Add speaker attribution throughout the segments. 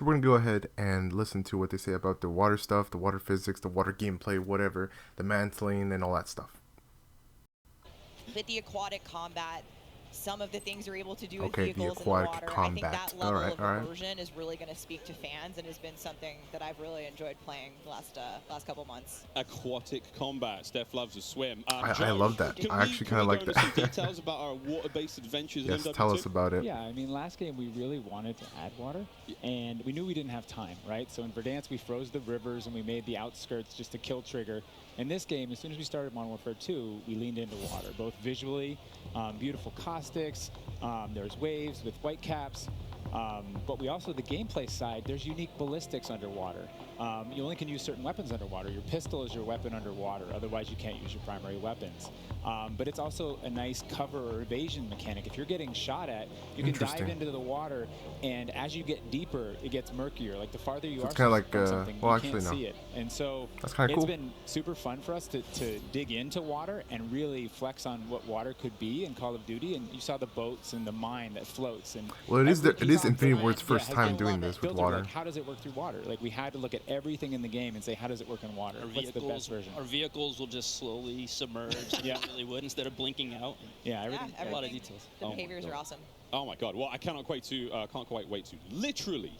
Speaker 1: We're gonna go ahead and listen to what they say about the water stuff, the water physics, the water gameplay, whatever, the mantling, and all that stuff.
Speaker 2: With the aquatic combat, some of the things you're able to do with
Speaker 1: Okay, the
Speaker 2: vehicles in the
Speaker 1: aquatic
Speaker 2: water, I think
Speaker 1: combat.
Speaker 2: that
Speaker 1: All
Speaker 2: level
Speaker 1: right,
Speaker 2: of
Speaker 1: all right.
Speaker 2: immersion is really going to speak to fans and has been something that I've really enjoyed playing the last couple months.
Speaker 3: Aquatic combat. Steph loves to swim.
Speaker 1: I love that. I actually kind of like
Speaker 3: Can we go into some
Speaker 1: that.
Speaker 3: details about our water-based adventures
Speaker 1: Yes,
Speaker 3: in MW2?
Speaker 1: tell us about it.
Speaker 4: Yeah, I mean, last game we really wanted to add water, and we knew we didn't have time, right? So in Verdansk, we froze the rivers and we made the outskirts just a kill trigger. In this game, as soon as we started Modern Warfare 2, we leaned into water, both visually, beautiful caustics, there's waves with white caps, but we also, the gameplay side, there's unique ballistics underwater. You only can use certain weapons underwater. Your pistol is your weapon underwater, otherwise you can't use your primary weapons. But it's also a nice cover or evasion mechanic. If you're getting shot at, you can dive into the water, and as you get deeper, it gets murkier. Like the farther you are
Speaker 1: it's kind of like,
Speaker 4: from something,
Speaker 1: well,
Speaker 4: you
Speaker 1: actually,
Speaker 4: can't
Speaker 1: no.
Speaker 4: see it. And so
Speaker 1: That's kind of cool.
Speaker 4: It's been super fun for us to dig into water and really flex on what water could be in Call of Duty. And you saw the boats and the mine that floats. And
Speaker 1: well, it is Infinity Ward's
Speaker 4: yeah,
Speaker 1: first time doing this with water.
Speaker 4: Like, how does it work through water? Like, we had to look at everything in the game and say, how does it work in water? What's the best version?
Speaker 5: Our vehicles will just slowly submerge like they really would instead of blinking out.
Speaker 4: Yeah, everything.
Speaker 5: A lot of details.
Speaker 2: The behaviors are awesome.
Speaker 3: Oh my God! Well, I can't quite wait to literally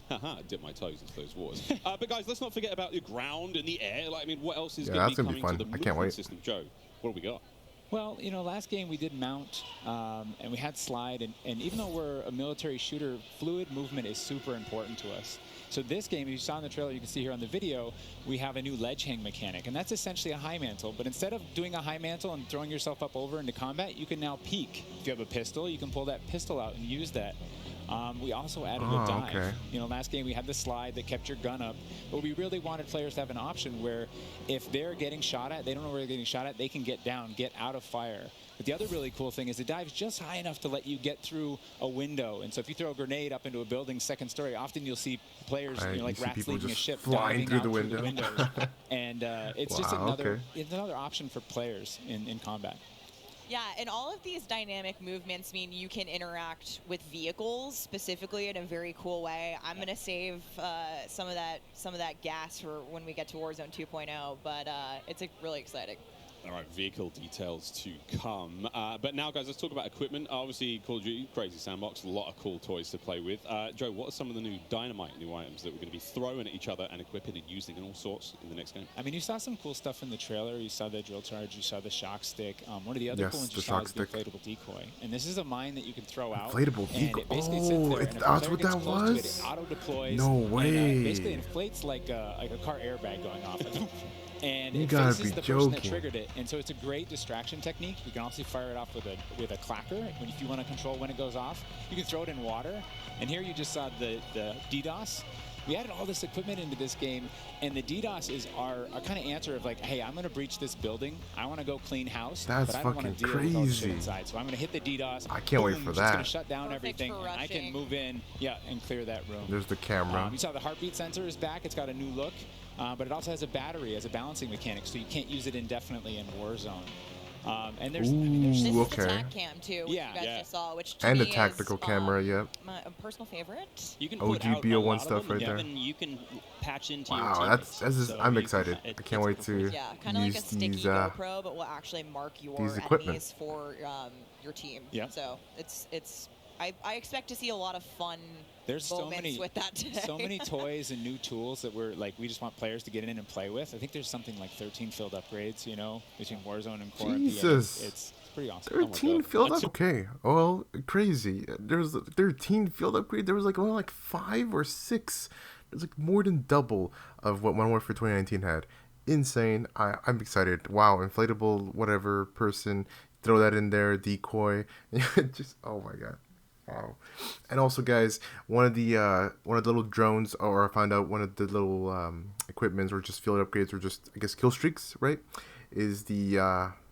Speaker 3: dip my toes into those waters. But guys, let's not forget about the ground and the air. Like, I mean, what else is going to be coming to the movement system? Joe, what do we got?
Speaker 4: Well, you know, last game we did mount, and we had slide, and even though we're a military shooter, fluid movement is super important to us. So this game, as you saw in the trailer, you can see here on the video, we have a new ledge hang mechanic, and that's essentially a high mantle. But instead of doing a high mantle and throwing yourself up over into combat, you can now peek. If you have a pistol, you can pull that pistol out and use that. We also added a dive.
Speaker 1: Okay.
Speaker 4: You know, last game we had the slide that kept your gun up, but we really wanted players to have an option where if they're getting shot at, they don't know where they're getting shot at, they can get down, get out of fire. But the other really cool thing is the dive's just high enough to let you get through a window. And so if you throw a grenade up into a building's second story, often you'll see players, like rats leaving a ship,
Speaker 1: flying through the window.
Speaker 4: Windows. And it's just another option for players in combat.
Speaker 2: Yeah, and all of these dynamic movements mean you can interact with vehicles specifically in a very cool way. I'm going to save some of that gas for when we get to Warzone 2.0, but it's really exciting.
Speaker 3: All right, vehicle details to come. But now, guys, let's talk about equipment. Obviously, Call of Duty, crazy sandbox, a lot of cool toys to play with. Joe, what are some of the new items that we're going to be throwing at each other and equipping and using and all sorts in the next game?
Speaker 4: I mean, you saw some cool stuff in the trailer. You saw the drill charge. You saw the shock stick. One of the other cool ones you saw is the inflatable decoy. And this is a mine that you can throw out.
Speaker 1: Inflatable decoy. That's what that was?
Speaker 4: It auto-deploys.
Speaker 1: No way.
Speaker 4: And, basically inflates like a car airbag going off. And
Speaker 1: you
Speaker 4: it
Speaker 1: gotta
Speaker 4: faces
Speaker 1: be
Speaker 4: the
Speaker 1: joking.
Speaker 4: person that triggered it, and so it's a great distraction technique. You can also fire it off with a clacker if you want to control when it goes off. You can throw it in water, and here you just saw the DDoS. We added all this equipment into this game, and the DDoS is our kind of answer of like, hey, I'm going to breach this building. I want to go clean house,
Speaker 1: That's
Speaker 4: but I don't want to deal with all the shit inside. So I'm going to hit the DDoS.
Speaker 1: I can't wait for that.
Speaker 4: It's going to shut down everything, and I can move in, and clear that room.
Speaker 1: There's the camera.
Speaker 4: You saw the heartbeat sensor is back. It's got a new look. But it also has a battery as a balancing mechanic, so you can't use it indefinitely in Warzone. And there's,
Speaker 2: this is the TAC cam too, which you guys just saw, which to me
Speaker 1: the tactical camera, yep.
Speaker 2: My personal favorite.
Speaker 5: You can put out
Speaker 1: OGBO1 stuff right there.
Speaker 5: You can patch into your
Speaker 1: wow, I'm excited. I can't wait to
Speaker 2: kind of like a sticky GoPro, but will actually mark your enemies for your team.
Speaker 4: Yeah.
Speaker 2: So I expect to see a lot between moments with that today.
Speaker 4: So many toys and new tools that we just want players to get in and play with. I think there's something like 13 field upgrades, between Warzone and Core.
Speaker 1: Jesus.
Speaker 4: It's pretty awesome.
Speaker 1: 13 field upgrades. Okay. Well, crazy. There's 13 field upgrades. There was only 5 or 6. There's more than double of what Modern Warfare 2019 had. Insane. I'm excited. Wow. Inflatable whatever person. Throw that in there. Decoy. Just, oh my God. Wow. And also, guys, one of the little drones, or I found out one of the little equipments, or just field upgrades, or just I guess kill streaks, right? Is the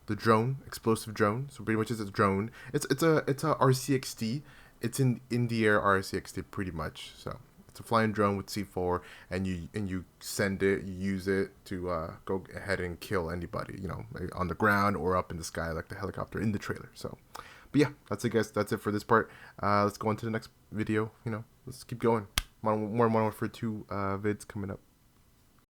Speaker 1: drone, explosive drone. So pretty much it's a drone. It's a RCXD. It's in the air RCXD pretty much. So it's a flying drone with C4, and you send it, you use it to go ahead and kill anybody, on the ground or up in the sky like the helicopter in the trailer. So. But yeah, that's it, guys. That's it for this part. Let's go on to the next video. Let's keep going. more Modern Warfare 2 vids coming up.